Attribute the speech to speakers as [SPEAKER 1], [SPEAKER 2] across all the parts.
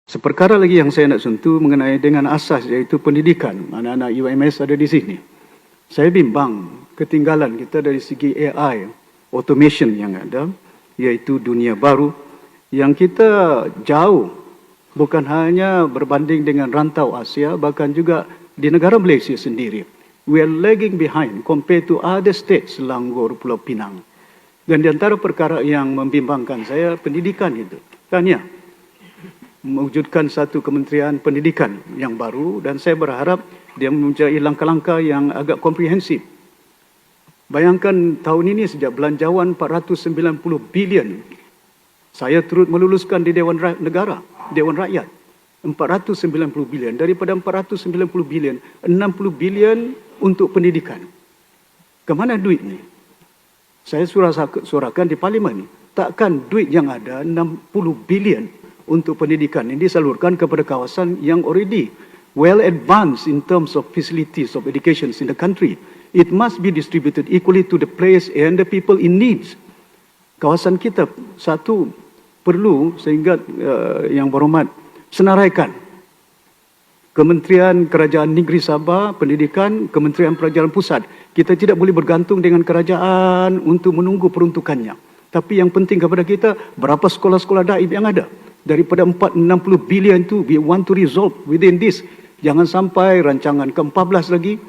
[SPEAKER 1] Seperkara lagi yang saya nak sentuh mengenai dengan asas iaitu pendidikan. Anak-anak UMS ada di sini. Saya bimbang ketinggalan kita dari segi AI, automation yang ada, iaitu dunia baru yang kita jauh, bukan hanya berbanding dengan rantau Asia, bahkan juga di negara Malaysia sendiri. We are lagging behind compared to other states, Selangor, Pulau Pinang. Dan di antara perkara yang membimbangkan saya, pendidikan itu. Kan ya? Mewujudkan satu kementerian pendidikan yang baru dan saya berharap dia mempunyai langkah-langkah yang agak komprehensif. Bayangkan tahun ini sejak belanjawan 490 bilion. Saya turut meluluskan di Dewan Negara, Dewan Rakyat. 490 bilion. Daripada 490 bilion, 60 bilion untuk pendidikan. Kemana duit ni? Saya suarakan di Parlimen. Takkan duit yang ada 60 bilion untuk pendidikan ini disalurkan kepada kawasan yang already well advanced in terms of facilities of education in the country. It must be distributed equally to the place and the people in needs. Kawasan kita satu perlu sehingga yang berhormat senaraikan Kementerian Kerajaan Negeri Sabah Pendidikan, Kementerian Pelajaran Pusat. Kita tidak boleh bergantung dengan kerajaan untuk menunggu peruntukannya. Tapi yang penting kepada kita, berapa sekolah-sekolah daib yang ada? Daripada 460 bilion itu, we want to resolve within this. Jangan sampai rancangan ke-14 lagi,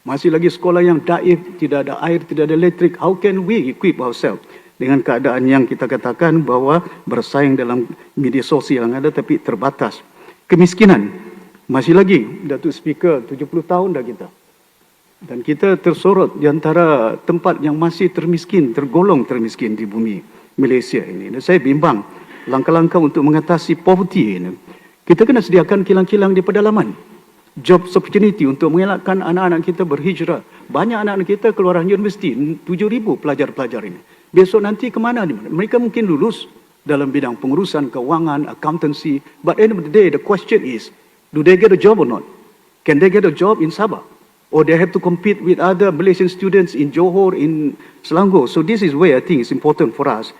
[SPEAKER 1] masih lagi sekolah yang daif, tidak ada air, tidak ada elektrik. How can we equip ourselves dengan keadaan yang kita katakan bahawa bersaing dalam media sosial yang ada tapi terbatas. Kemiskinan, masih lagi, Datuk Speaker, 70 tahun dah kita. Dan kita tersorot di antara tempat yang masih termiskin, tergolong termiskin di bumi Malaysia ini. Dan saya bimbang langkah-langkah untuk mengatasi poverty ini. Kita kena sediakan kilang-kilang di pedalaman. Job opportunity untuk mengelakkan anak-anak kita berhijrah. Banyak anak-anak kita keluaran universiti, 7,000 pelajar-pelajar ini. Besok nanti ke mana? Mereka mungkin lulus dalam bidang pengurusan, keuangan, accountancy. But end of the day, the question is, do they get a job or not? Can they get a job in Sabah? Or they have to compete with other Malaysian students in Johor, in Selangor. So this is where I think it's important for us.